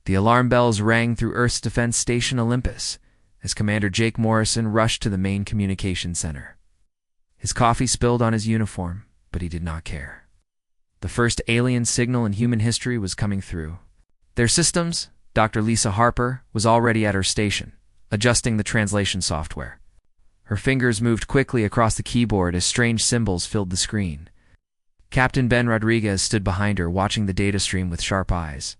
The alarm bells rang through Earth's Defense Station Olympus as Commander Jake Morrison rushed to the main communication center. His coffee spilled on his uniform, but he did not care. The first alien signal in human history was coming through. Their systems, Dr. Lisa Harper, was already at her station, adjusting the translation software. Her fingers moved quickly across the keyboard as strange symbols filled the screen. Captain Ben Rodriguez stood behind her, watching the data stream with sharp eyes.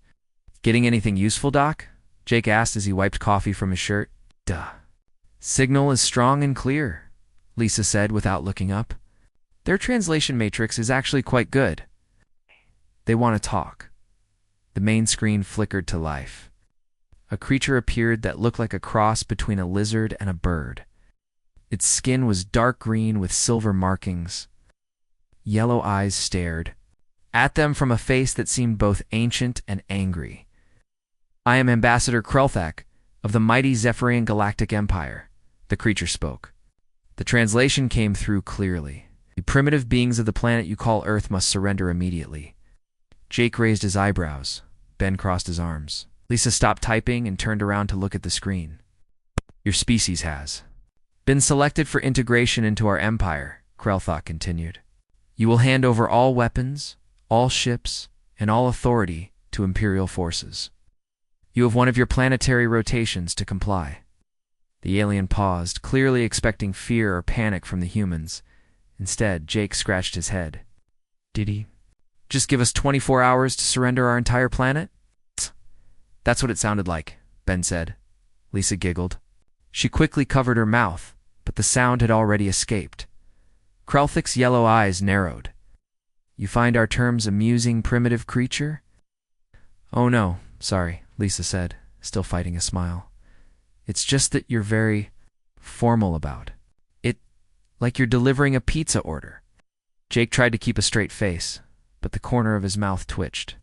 "Getting anything useful, Doc?" Jake asked as he wiped coffee from his shirt. "Duh. Signal is strong and clear," Lisa said without looking up. "Their translation matrix is actually quite good. They want to talk." The main screen flickered to life. A creature appeared that looked like a cross between a lizard and a bird. Its skin was dark green with silver markings. Yellow eyes stared at them from a face that seemed both ancient and angry. "I am Ambassador Krelthak of the mighty Zephyrian Galactic Empire," the creature spoke. The translation came through clearly. "The primitive beings of the planet you call Earth must surrender immediately." Jake raised his eyebrows. Ben crossed his arms. Lisa stopped typing and turned around to look at the screen. "Your species has been selected for integration into our empire," Krelthak continued. "You will hand over all weapons, all ships, and all authority to Imperial forces. You have one of your planetary rotations to comply." The alien paused, clearly expecting fear or panic from the humans. Instead, Jake scratched his head. "Did he just give us 24 hours to surrender our entire planet?" "That's what it sounded like," Ben said. Lisa giggled. She quickly covered her mouth, but the sound had already escaped. Krelthak's yellow eyes narrowed. "You find our terms amusing, primitive creature?" "Oh no, sorry," Lisa said, still fighting a smile. "It's just that you're very formal about it, like you're delivering a pizza order." Jake tried to keep a straight face, but the corner of his mouth twitched.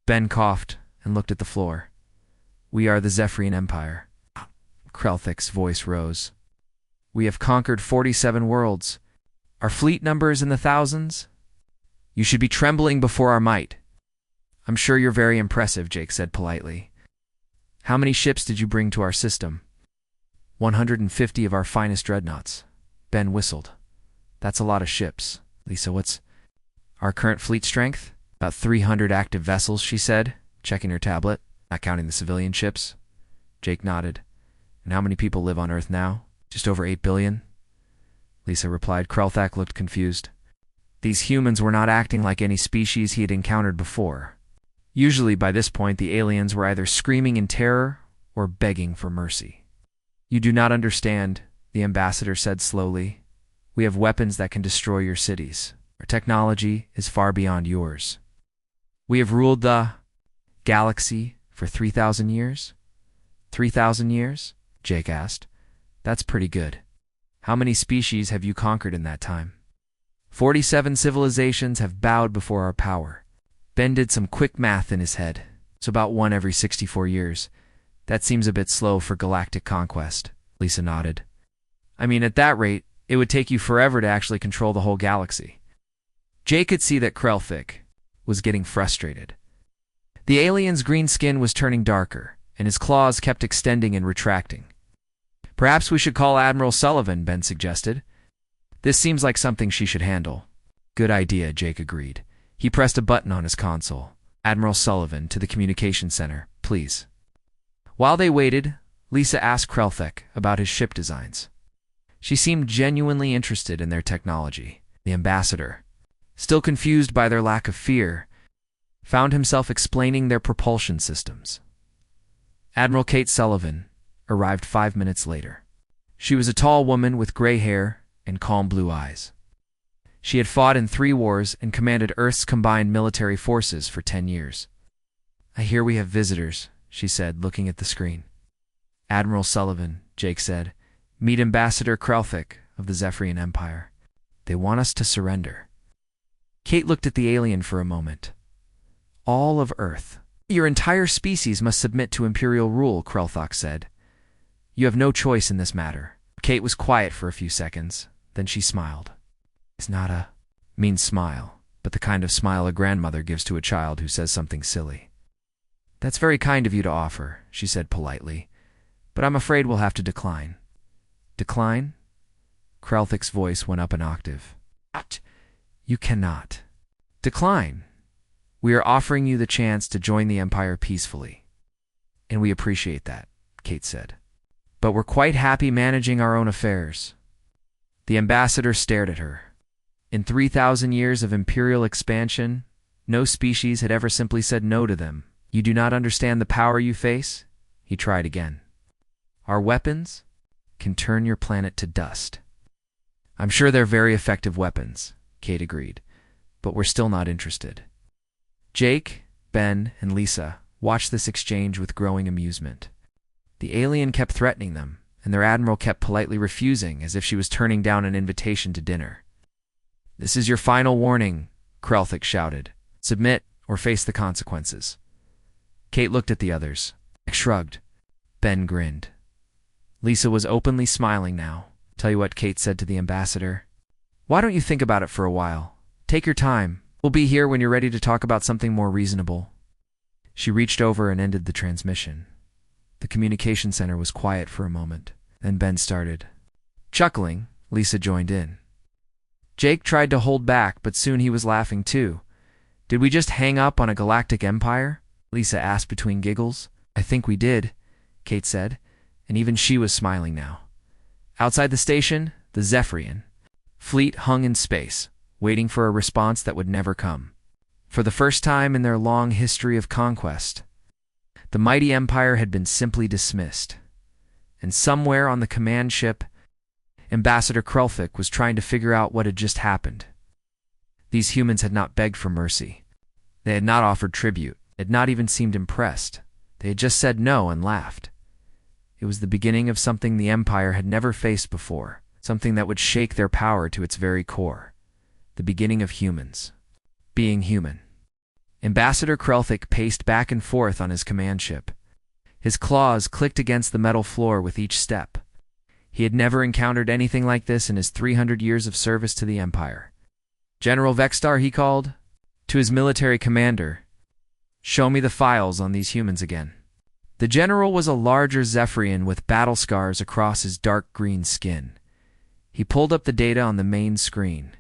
Ben coughed and looked at the floor. "We are the Zephyrian Empire." Krelthak's voice rose. "We have conquered 47 worlds. Our fleet number is in the thousands. You should be trembling before our might." "I'm sure you're very impressive," Jake said politely. "How many ships did you bring to our system?" 150 of our finest dreadnoughts." Ben whistled. "That's a lot of ships." "Lisa, what's our current fleet strength?" "About 300 active vessels," she said, checking her tablet, not counting the civilian ships. Jake nodded. "And how many people live on Earth now?" "Just over 8 billion. Lisa replied. Krelthak looked confused. These humans were not acting like any species he had encountered before. Usually by this point the aliens were either screaming in terror or begging for mercy. "You do not understand," the ambassador said slowly. "We have weapons that can destroy your cities. Our technology is far beyond yours. We have ruled the galaxy for 3,000 years. 3,000 years? Jake asked. "That's pretty good. How many species have you conquered in that time?" 47 civilizations have bowed before our power." Ben did some quick math in his head. "It's about one every 64 years. That seems a bit slow for galactic conquest." Lisa nodded. "I mean, at that rate, it would take you forever to actually control the whole galaxy." Jake could see that Krelthak was getting frustrated. The alien's green skin was turning darker, and his claws kept extending and retracting. "Perhaps we should call Admiral Sullivan," Ben suggested. "This seems like something she should handle." "Good idea," Jake agreed. He pressed a button on his console. "Admiral Sullivan, to the communication center, please." While they waited, Lisa asked Krelthak about his ship designs. She seemed genuinely interested in their technology. The ambassador, still confused by their lack of fear, found himself explaining their propulsion systems. Admiral Kate Sullivan arrived 5 minutes later. She was a tall woman with gray hair and calm blue eyes. She had fought in 3 wars and commanded Earth's combined military forces for 10 years. "I hear we have visitors," she said, looking at the screen. "Admiral Sullivan," Jake said. "Meet Ambassador Krelthak of the Zephyrian Empire. They want us to surrender." Kate looked at the alien for a moment. "All of Earth. Your entire species must submit to Imperial rule," Krelthak said. "You have no choice in this matter." Kate was quiet for a few seconds, then she smiled. It's not a mean smile, but the kind of smile a grandmother gives to a child who says something silly. "That's very kind of you to offer," she said politely, "but I'm afraid we'll have to decline." "Decline?" Krelthic's voice went up an octave. "You cannot. Decline. We are offering you the chance to join the Empire peacefully. And we appreciate that," Kate said. "But we're quite happy managing our own affairs." The ambassador stared at her. In 3,000 years of imperial expansion, no species had ever simply said no to them. "You do not understand the power you face?" He tried again. "Our weapons can turn your planet to dust." "I'm sure they're very effective weapons," Kate agreed, "but we're still not interested." Jake, Ben, and Lisa watched this exchange with growing amusement. The alien kept threatening them, and their admiral kept politely refusing as if she was turning down an invitation to dinner. "This is your final warning," Krelthic shouted. "Submit or face the consequences." Kate looked at the others. Shrugged. Ben grinned. Lisa was openly smiling now. "Tell you what," Kate said to the ambassador. "Why don't you think about it for a while? Take your time. We'll be here when you're ready to talk about something more reasonable." She reached over and ended the transmission. The communication center was quiet for a moment. Then Ben started. Chuckling, Lisa joined in. Jake tried to hold back, but soon he was laughing too. "Did we just hang up on a galactic empire?" Lisa asked between giggles. "I think we did," Kate said, and even she was smiling now. Outside the station, the Zephyrian fleet hung in space, waiting for a response that would never come. For the first time in their long history of conquest, the mighty empire had been simply dismissed. And somewhere on the command ship, Ambassador Krelthic was trying to figure out what had just happened. These humans had not begged for mercy. They had not offered tribute, had not even seemed impressed. They had just said no and laughed. It was the beginning of something the Empire had never faced before, something that would shake their power to its very core. The beginning of humans. Being human. Ambassador Krelthic paced back and forth on his command ship. His claws clicked against the metal floor with each step. He had never encountered anything like this in his 300 years of service to the Empire. "General Vextar," he called to his military commander, "show me the files on these humans again." The general was a larger Zephyrian with battle scars across his dark green skin. He pulled up the data on the main screen.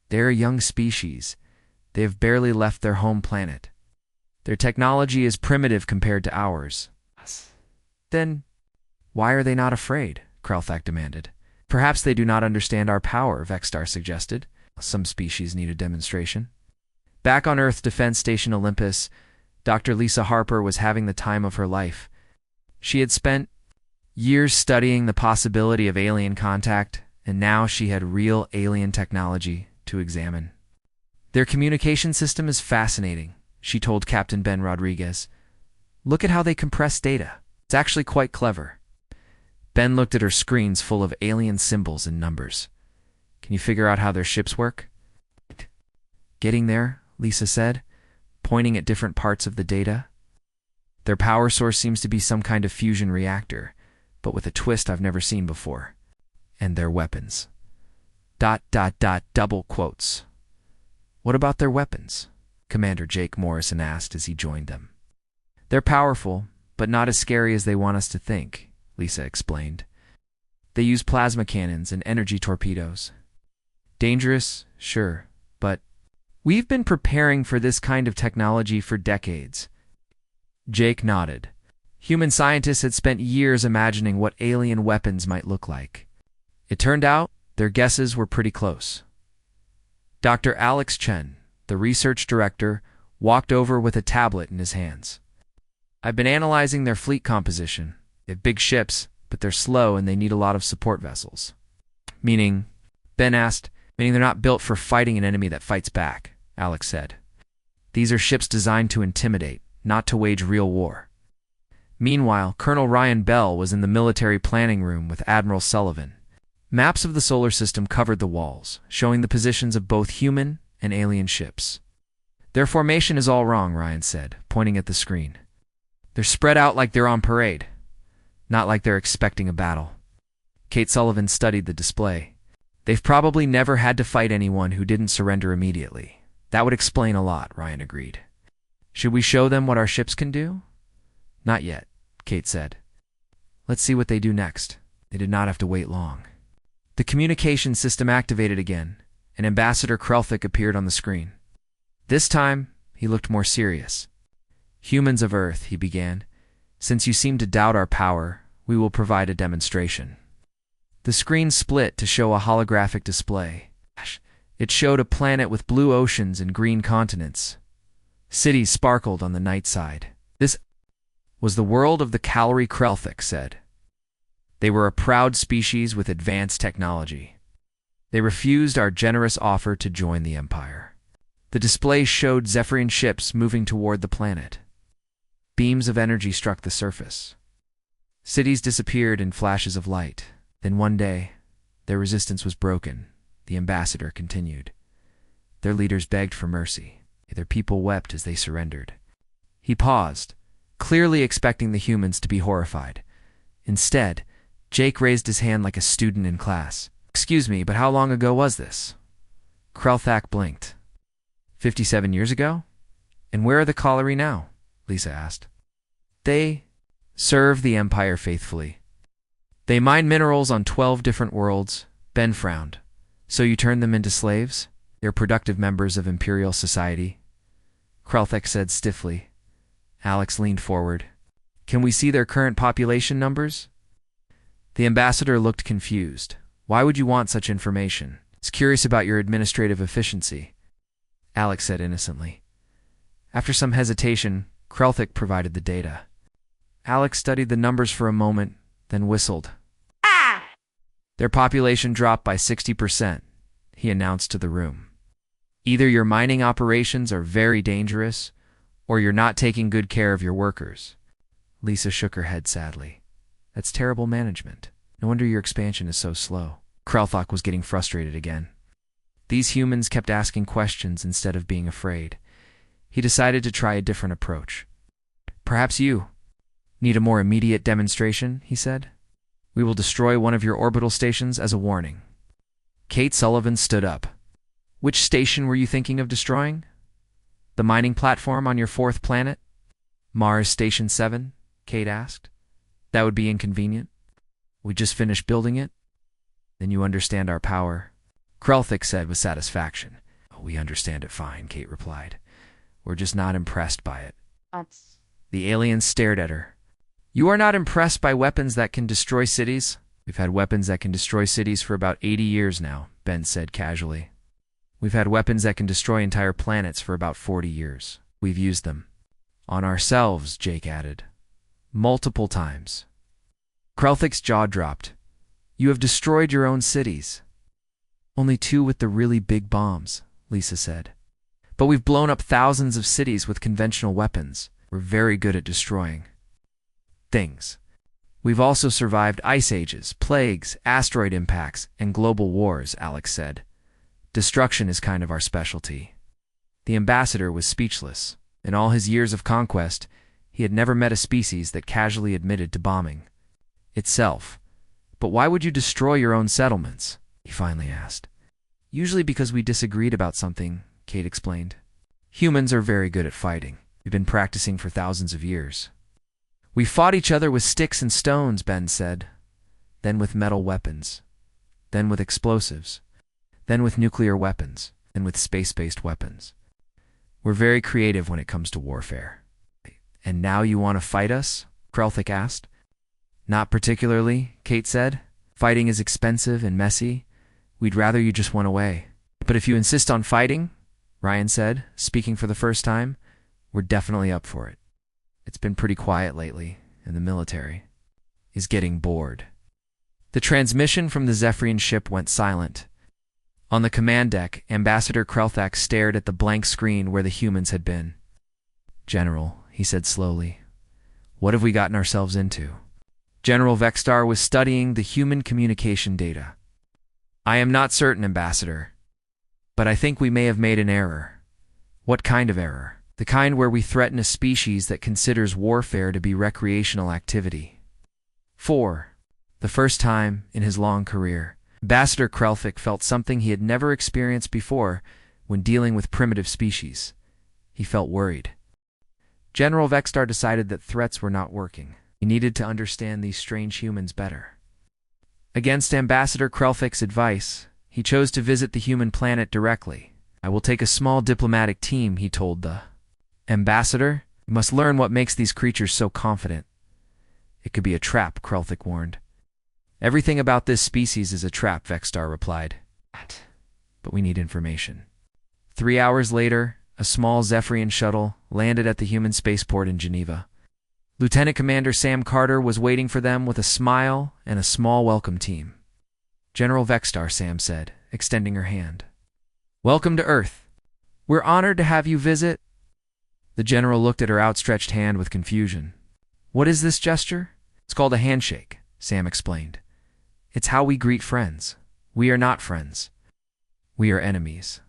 "They're a young species. They have barely left their home planet. Their technology is primitive compared to ours." "Then why are they not afraid?" Krelthic demanded. "Perhaps they do not understand our power," Vextar suggested. "Some species need a demonstration." Back on Earth Defense Station Olympus, Dr. Lisa Harper was having the time of her life. She had spent years studying the possibility of alien contact, and now she had real alien technology to examine. "Their communication system is fascinating," she told Captain Ben Rodriguez. "Look at how they compress data. It's actually quite clever." Ben looked at her screens full of alien symbols and numbers. "Can you figure out how their ships work?" "Getting there," Lisa said, pointing at different parts of the data. "Their power source seems to be some kind of fusion reactor, but with a twist I've never seen before. And their weapons. ... double quotes." "What about their weapons?" Commander Jake Morrison asked as he joined them. "They're powerful, but not as scary as they want us to think," Lisa explained. "They use plasma cannons and energy torpedoes. Dangerous, sure, but we've been preparing for this kind of technology for decades." Jake nodded. Human scientists had spent years imagining what alien weapons might look like. It turned out their guesses were pretty close. Dr. Alex Chen, the research director, walked over with a tablet in his hands. "I've been analyzing their fleet composition. They have big ships, but they're slow and they need a lot of support vessels." "Meaning?" Ben asked. "Meaning they're not built for fighting an enemy that fights back," Alex said. "These are ships designed to intimidate, not to wage real war." Meanwhile, Colonel Ryan Bell was in the military planning room with Admiral Sullivan. Maps of the solar system covered the walls, showing the positions of both human and alien ships. "Their formation is all wrong," Ryan said, pointing at the screen. "They're spread out like they're on parade, not like they're expecting a battle." Kate Sullivan studied the display. "They've probably never had to fight anyone who didn't surrender immediately. That would explain a lot," Ryan agreed. Should we show them what our ships can do? Not yet, Kate said. Let's see what they do next. They did not have to wait long. The communication system activated again, and Ambassador Krelthik appeared on the screen. This time, he looked more serious. Humans of Earth, he began, since you seem to doubt our power, we will provide a demonstration. The screen split to show a holographic display. It showed a planet with blue oceans and green continents. Cities sparkled on the night side. This was the world of the Calorie Krelthik said. They were a proud species with advanced technology. They refused our generous offer to join the Empire. The display showed Zephyrian ships moving toward the planet. Beams of energy struck the surface. Cities disappeared in flashes of light. Then one day, their resistance was broken. The ambassador continued. Their leaders begged for mercy. Their people wept as they surrendered. He paused, clearly expecting the humans to be horrified. Instead, Jake raised his hand like a student in class. Excuse me, but how long ago was this? Krelthak blinked. 57 years ago? And where are the Calorie now? Lisa asked. They serve the Empire faithfully. They mine minerals on 12 different worlds. Ben frowned. So you turned them into slaves? They're productive members of Imperial society. Krelthik said stiffly. Alex leaned forward. Can we see their current population numbers? The ambassador looked confused. Why would you want such information? It's curious about your administrative efficiency. Alex said innocently. After some hesitation, Krelthik provided the data. Alex studied the numbers for a moment, then whistled. Ah! Their population dropped by 60%, he announced to the room. Either your mining operations are very dangerous, or you're not taking good care of your workers. Lisa shook her head sadly. That's terrible management. No wonder your expansion is so slow. Krelthak was getting frustrated again. These humans kept asking questions instead of being afraid. He decided to try a different approach. Perhaps you need a more immediate demonstration, he said. We will destroy one of your orbital stations as a warning. Kate Sullivan stood up. Which station were you thinking of destroying? The mining platform on your 4th planet? Mars Station 7? Kate asked. That would be inconvenient. We just finished building it. Then you understand our power. Krelthik said with satisfaction. Oh, we understand it fine, Kate replied. We're just not impressed by it. The alien stared at her. You are not impressed by weapons that can destroy cities? We've had weapons that can destroy cities for about 80 years now, Ben said casually. We've had weapons that can destroy entire planets for about 40 years. We've used them. On ourselves, Jake added. Multiple times. Krelthik's jaw dropped. You have destroyed your own cities. Only 2 with the really big bombs, Lisa said. But we've blown up thousands of cities with conventional weapons. We're very good at destroying things. We've also survived ice ages, plagues, asteroid impacts, and global wars, Alex said. Destruction is kind of our specialty. The ambassador was speechless. In all his years of conquest, he had never met a species that casually admitted to bombing itself. But why would you destroy your own settlements? He finally asked. Usually because we disagreed about something, Kate explained. Humans are very good at fighting. We've been practicing for thousands of years. We fought each other with sticks and stones, Ben said. Then with metal weapons. Then with explosives. Then with nuclear weapons. And with space-based weapons. We're very creative when it comes to warfare. And now you want to fight us? Krelthik asked. Not particularly, Kate said. Fighting is expensive and messy. We'd rather you just went away. But if you insist on fighting, Ryan said, speaking for the first time, we're definitely up for it. It's been pretty quiet lately, and the military is getting bored. The transmission from the Zephyrian ship went silent. On the command deck, Ambassador Krelthak stared at the blank screen where the humans had been. General, he said slowly, what have we gotten ourselves into? General Vextar was studying the human communication data. I am not certain, Ambassador, but I think we may have made an error. What kind of error? The kind where we threaten a species that considers warfare to be recreational activity. 4. The first time in his long career, Ambassador Krelthik felt something he had never experienced before when dealing with primitive species. He felt worried. General Vextar decided that threats were not working. He needed to understand these strange humans better. Against Ambassador Krelfik's advice, he chose to visit the human planet directly. "I will take a small diplomatic team," he told the ambassador. "You must learn what makes these creatures so confident." "It could be a trap," Krelfik warned. "Everything about this species is a trap," Vextar replied. "But we need information." 3 hours later, a small Zephyrian shuttle landed at the human spaceport in Geneva. Lieutenant Commander Sam Carter was waiting for them with a smile and a small welcome team. "General Vextar," Sam said, extending her hand. "Welcome to Earth. We're honored to have you visit." The general looked at her outstretched hand with confusion. "What is this gesture?" "It's called a handshake," Sam explained. "It's how we greet friends. We are not friends. We are enemies."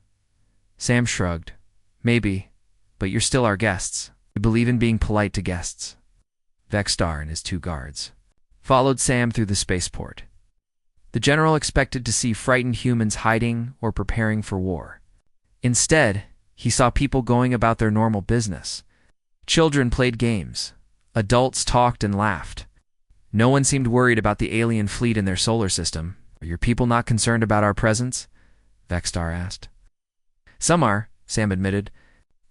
Sam shrugged. "Maybe, but you're still our guests. We believe in being polite to guests." Vextar and his 2 guards followed Sam through the spaceport. The general expected to see frightened humans hiding or preparing for war. Instead, he saw people going about their normal business. Children played games. Adults talked and laughed. No one seemed worried about the alien fleet in their solar system. "Are your people not concerned about our presence?" Vextar asked. "Some are," Sam admitted,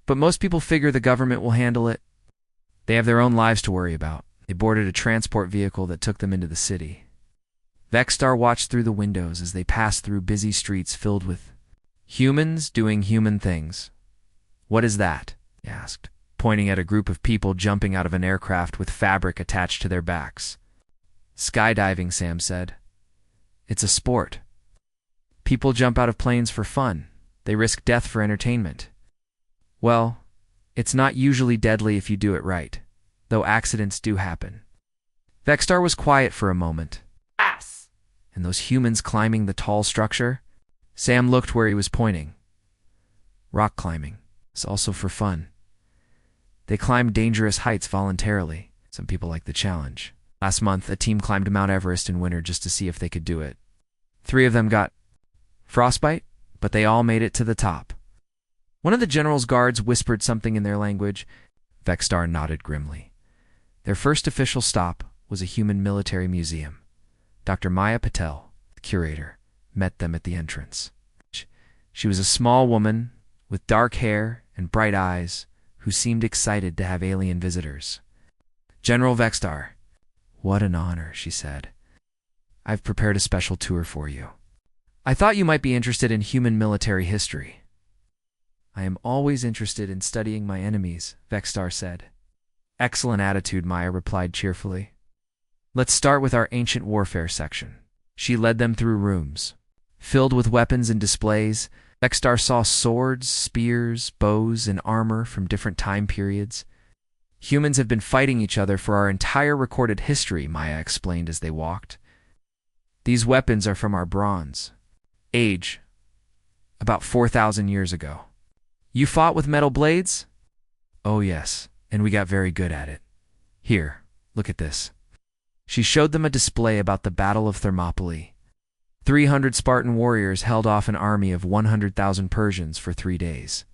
"but most people figure the government will handle it. They have their own lives to worry about." They boarded a transport vehicle that took them into the city. Vextar watched through the windows as they passed through busy streets filled with humans doing human things. "What is that?" he asked, pointing at a group of people jumping out of an aircraft with fabric attached to their backs. "Skydiving," Sam said. "It's a sport. People jump out of planes for fun. They risk death for entertainment. Well, it's not usually deadly if you do it right, though accidents do happen." Vextar was quiet for a moment. "Ass!" "And those humans climbing the tall structure?" Sam looked where he was pointing. "Rock climbing. It's also for fun. They climb dangerous heights voluntarily. Some people like the challenge. Last month, a team climbed Mount Everest in winter just to see if they could do it. 3 of them got frostbite, but they all made it to the top." One of the general's guards whispered something in their language. Vextar nodded grimly. Their first official stop was a human military museum. Dr. Maya Patel, the curator, met them at the entrance. She was a small woman with dark hair and bright eyes who seemed excited to have alien visitors. "General Vextar." "What an honor," she said. "I've prepared a special tour for you. I thought you might be interested in human military history." "I am always interested in studying my enemies," Vextar said. "Excellent attitude," Maya replied cheerfully. "Let's start with our ancient warfare section." She led them through rooms filled with weapons and displays. Vextar saw swords, spears, bows, and armor from different time periods. "Humans have been fighting each other for our entire recorded history," Maya explained as they walked. "These weapons are from our bronze age, about 4,000 years ago." "You fought with metal blades?" "Oh yes, and we got very good at it. Here, look at this." She showed them a display about the Battle of Thermopylae. 300 Spartan warriors held off an army of 100,000 Persians for 3 days.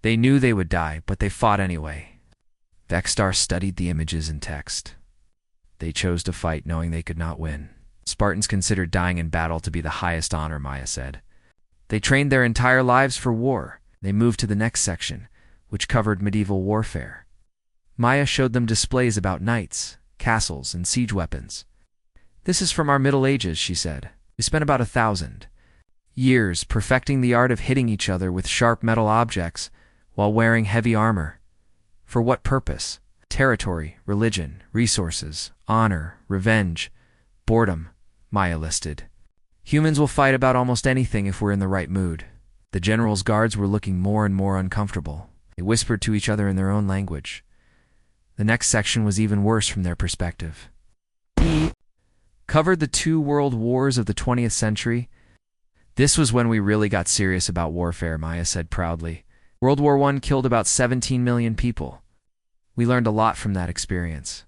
They knew they would die, but they fought anyway. Vextar studied the images and text. They chose to fight knowing they could not win. Spartans considered dying in battle to be the highest honor, Maya said. They trained their entire lives for war. They moved to the next section, which covered medieval warfare. Maya showed them displays about knights, castles, and siege weapons. "This is from our Middle Ages," she said. "We spent about 1,000 years perfecting the art of hitting each other with sharp metal objects while wearing heavy armor. For what purpose? Territory, religion, resources, honor, revenge, boredom," Maya listed. "Humans will fight about almost anything if we're in the right mood." The general's guards were looking more and more uncomfortable. They whispered to each other in their own language. The next section was even worse from their perspective. Covered the 2 world wars of the 20th century. "This was when we really got serious about warfare," Maya said proudly. "World War I killed about 17 million people. We learned a lot from that experience."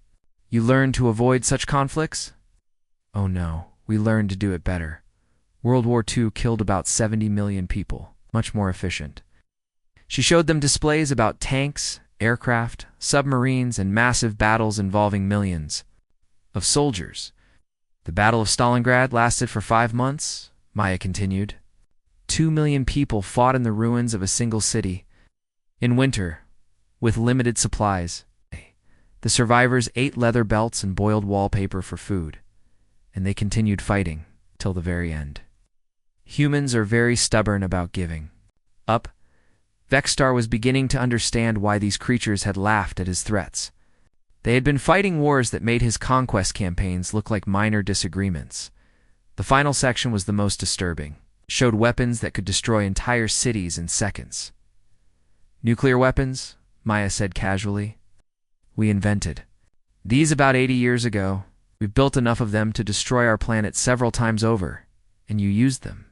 "You learned to avoid such conflicts?" "Oh no, we learned to do it better. World War II killed about 70 million people, much more efficient." She showed them displays about tanks, aircraft, submarines, and massive battles involving millions of soldiers. The Battle of Stalingrad lasted for 5 months, Maya continued. 2 million people fought in the ruins of a single city. In winter, with limited supplies, the survivors ate leather belts and boiled wallpaper for food, and they continued fighting till the very end. Humans are very stubborn about giving up. Vexstar was beginning to understand why these creatures had laughed at his threats. They had been fighting wars that made his conquest campaigns look like minor disagreements. The final section was the most disturbing. It showed weapons that could destroy entire cities in seconds. Nuclear weapons, Maya said casually. We invented these about 80 years ago. We've built enough of them to destroy our planet several times over, and you used them.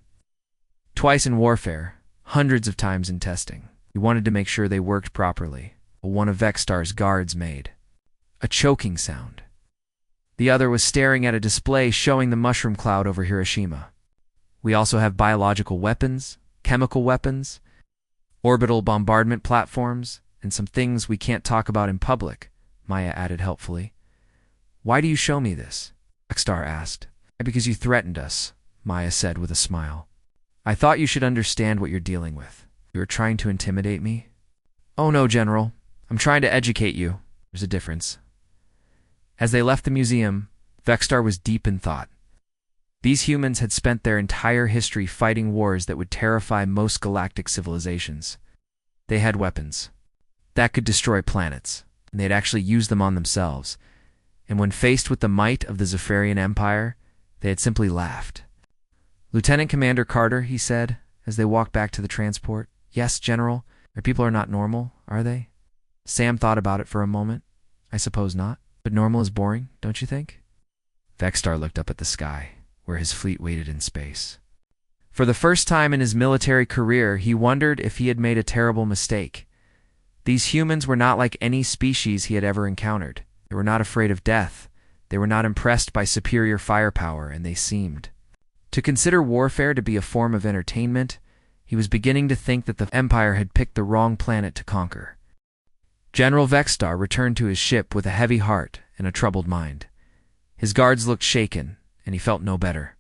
Twice in warfare, hundreds of times in testing. You wanted to make sure they worked properly. One of Vexstar's guards made a choking sound. The other was staring at a display showing the mushroom cloud over Hiroshima. We also have biological weapons, chemical weapons, orbital bombardment platforms, and some things we can't talk about in public, Maya added helpfully. Why do you show me this? Vexstar asked. Because you threatened us, Maya said with a smile. I thought you should understand what you're dealing with. You are trying to intimidate me? Oh no, General. I'm trying to educate you. There's a difference. As they left the museum, Vexstar was deep in thought. These humans had spent their entire history fighting wars that would terrify most galactic civilizations. They had weapons that could destroy planets, and they'd actually used them on themselves. And when faced with the might of the Zephyrian Empire, they had simply laughed. Lieutenant Commander Carter, he said, as they walked back to the transport. Yes, General, our people are not normal, are they? Sam thought about it for a moment. I suppose not. But normal is boring, don't you think? Vexstar looked up at the sky, where his fleet waited in space. For the first time in his military career, he wondered if he had made a terrible mistake. These humans were not like any species he had ever encountered. They were not afraid of death. They were not impressed by superior firepower, and they seemed to consider warfare to be a form of entertainment. He was beginning to think that the Empire had picked the wrong planet to conquer. General Vexstar returned to his ship with a heavy heart and a troubled mind. His guards looked shaken, and he felt no better.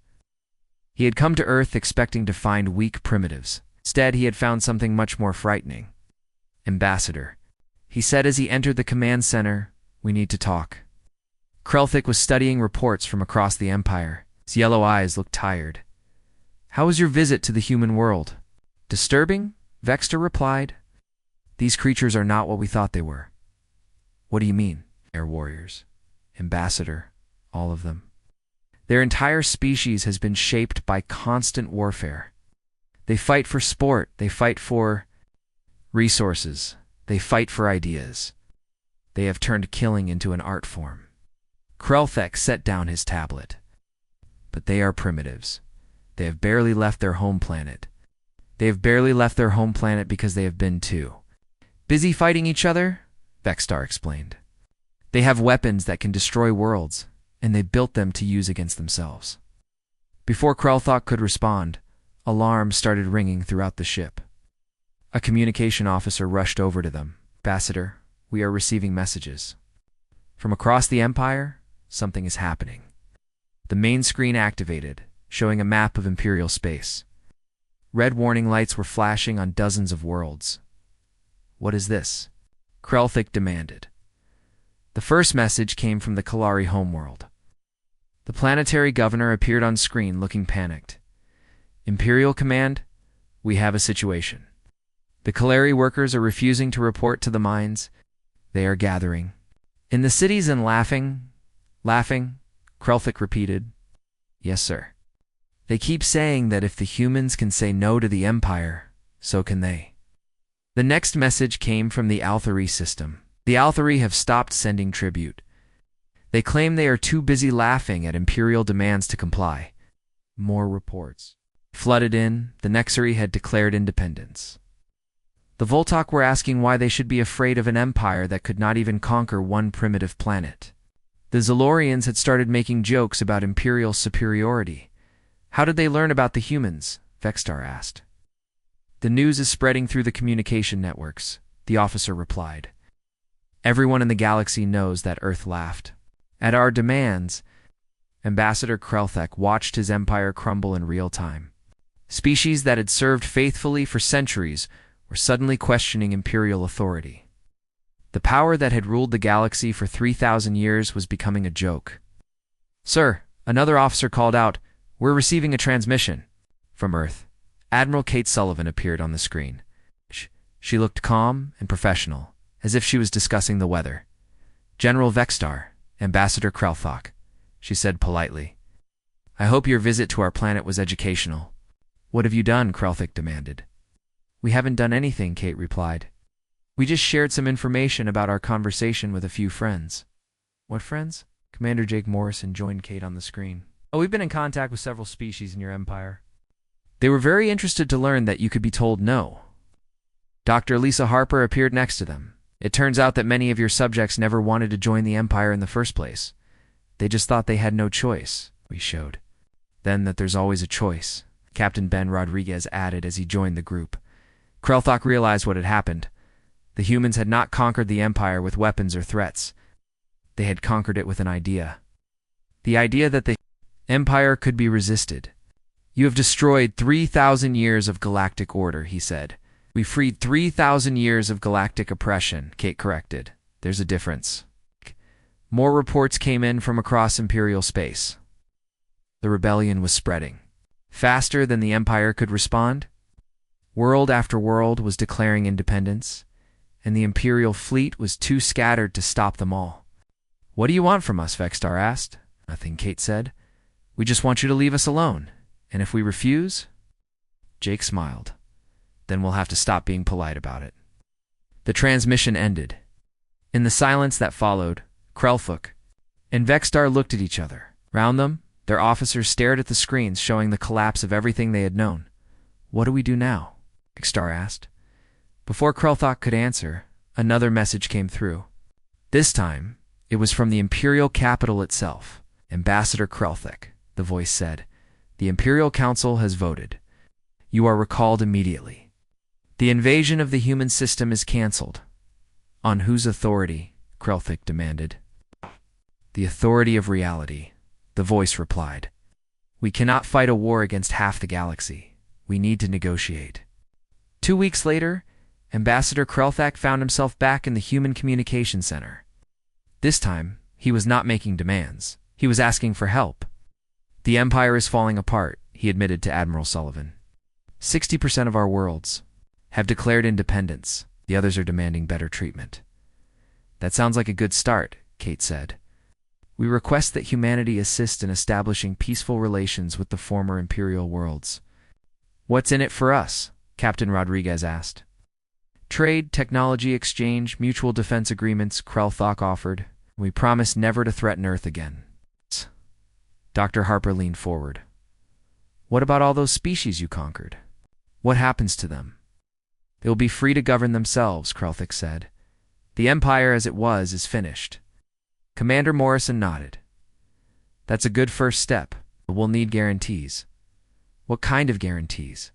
He had come to Earth expecting to find weak primitives. Instead, he had found something much more frightening. Ambassador, he said as he entered the command center, we need to talk. Krelthik was studying reports from across the Empire. His yellow eyes looked tired. How was your visit to the human world? Disturbing? Vexstar replied. These creatures are not what we thought they were. What do you mean? Air warriors. Ambassador, all of them. Their entire species has been shaped by constant warfare. They fight for sport, they fight for resources, they fight for ideas. They have turned killing into an art form. Krelthek set down his tablet. But they are primitives. They have barely left their home planet. They have barely left their home planet because they have been too busy fighting each other, Vexstar explained. They have weapons that can destroy worlds, and they built them to use against themselves. Before Krelthok could respond, alarms started ringing throughout the ship. A communication officer rushed over to them. Ambassador, we are receiving messages. From across the Empire, something is happening. The main screen activated, showing a map of Imperial space. Red warning lights were flashing on dozens of worlds. What is this? Krelthik demanded. The first message came from the Kalari homeworld. The planetary governor appeared on screen looking panicked. Imperial Command, we have a situation. The Kalari workers are refusing to report to the mines. They are gathering in the cities and laughing, Krelthik repeated. Yes, sir. They keep saying that if the humans can say no to the Empire, so can they. The next message came from the Althari system. The Althari have stopped sending tribute. They claim they are too busy laughing at Imperial demands to comply. More reports flooded in. The Nexari had declared independence. The Voltok were asking why they should be afraid of an empire that could not even conquer one primitive planet. The Zalorians had started making jokes about Imperial superiority. How did they learn about the humans? Vexstar asked. The news is spreading through the communication networks, the officer replied. Everyone in the galaxy knows that Earth laughed. At our demands, Ambassador Krelthek watched his empire crumble in real time. Species that had served faithfully for centuries were suddenly questioning imperial authority. The power that had ruled the galaxy for 3,000 years was becoming a joke. "Sir," another officer called out, "we're receiving a transmission." From Earth, Admiral Kate Sullivan appeared on the screen. She looked calm and professional, as if she was discussing the weather. "General Vexstar, Ambassador Krelthok," she said politely. "I hope your visit to our planet was educational." "What have you done?" Krelthok demanded. "We haven't done anything," Kate replied. "We just shared some information about our conversation with a few friends." "What friends?" Commander Jake Morrison joined Kate on the screen. "Oh, we've been in contact with several species in your empire. They were very interested to learn that you could be told no." Dr. Lisa Harper appeared next to them. "It turns out that many of your subjects never wanted to join the empire in the first place. They just thought they had no choice," we showed. "Then that there's always a choice," Captain Ben Rodriguez added as he joined the group. Krelthok realized what had happened. The humans had not conquered the empire with weapons or threats. They had conquered it with an idea. The idea that the empire could be resisted. "You have destroyed 3,000 years of galactic order," he said. "We freed 3,000 years of galactic oppression," Kate corrected. "There's a difference." More reports came in from across Imperial space. The rebellion was spreading. Faster than the Empire could respond, world after world was declaring independence, and the Imperial fleet was too scattered to stop them all. "What do you want from us?" Vexstar asked. "Nothing," Kate said. "We just want you to leave us alone. And if we refuse?" Jake smiled. "Then we'll have to stop being polite about it." The transmission ended. In the silence that followed, Krelthok and Vexstar looked at each other. Round them, their officers stared at the screens showing the collapse of everything they had known. "What do we do now?" Vexstar asked. Before Krelthok could answer, another message came through. This time, it was from the Imperial capital itself. "Ambassador Krelthok," the voice said, "the Imperial Council has voted. You are recalled immediately. The invasion of the human system is cancelled." "On whose authority?" Krelthok demanded. "The authority of reality," the voice replied. "We cannot fight a war against half the galaxy. We need to negotiate." 2 weeks later, Ambassador Krelthok found himself back in the Human Communication Center. This time, he was not making demands. He was asking for help. "The Empire is falling apart," he admitted to Admiral Sullivan. 60% of our worlds have declared independence. The others are demanding better treatment." "That sounds like a good start," Kate said. "We request that humanity assist in establishing peaceful relations with the former Imperial worlds." "What's in it for us?" Captain Rodriguez asked. "Trade, technology exchange, mutual defense agreements," Krelthok offered. "We promise never to threaten Earth again." Dr. Harper leaned forward. "What about all those species you conquered? What happens to them?" "They will be free to govern themselves," Krelthok said. "The Empire as it was is finished." Commander Morrison nodded. "That's a good first step, but we'll need guarantees." "What kind of guarantees?"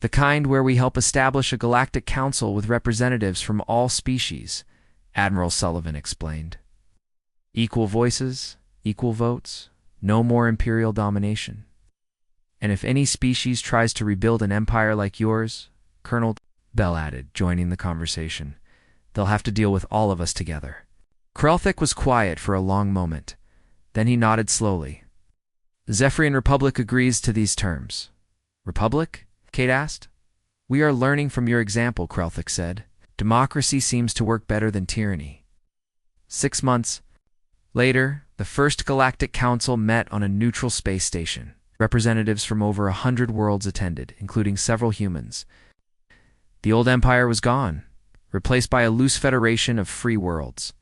"The kind where we help establish a galactic council with representatives from all species," Admiral Sullivan explained. "Equal voices, equal votes, no more Imperial domination. And if any species tries to rebuild an empire like yours," Colonel Bell added, joining the conversation, "they'll have to deal with all of us together." Krelthok was quiet for a long moment. Then he nodded slowly. "The Zephyrian Republic agrees to these terms." "Republic?" Kate asked. "We are learning from your example," Krelthok said. "Democracy seems to work better than tyranny." 6 months later, the first Galactic Council met on a neutral space station. Representatives from over 100 worlds attended, including several humans. The old empire was gone, replaced by a loose federation of free worlds.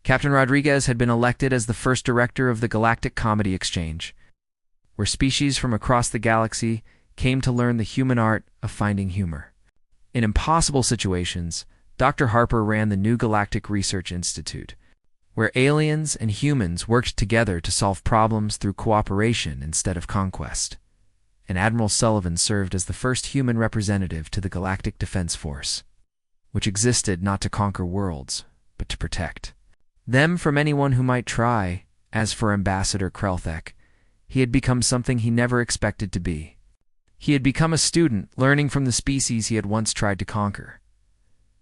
Captain Rodriguez had been elected as the first director of the Galactic Comedy Exchange, where species from across the galaxy came to learn the human art of finding humor. In impossible situations, Dr. Harper ran the New Galactic Research Institute, where aliens and humans worked together to solve problems through cooperation instead of conquest. And Admiral Sullivan served as the first human representative to the Galactic Defense Force, which existed not to conquer worlds, but but to protect them from anyone who might try. As for Ambassador Krelthek, he had become something he never expected to be. He had become a student, learning from the species he had once tried to conquer.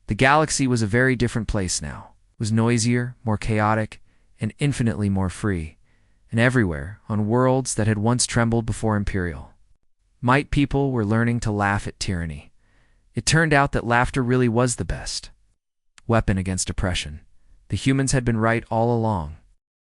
The galaxy was a very different place now. It was noisier, more chaotic, and infinitely more free. And everywhere, on worlds that had once trembled before Imperial might, people were learning to laugh at tyranny. It turned out that laughter really was the best weapon against oppression. The humans had been right all along.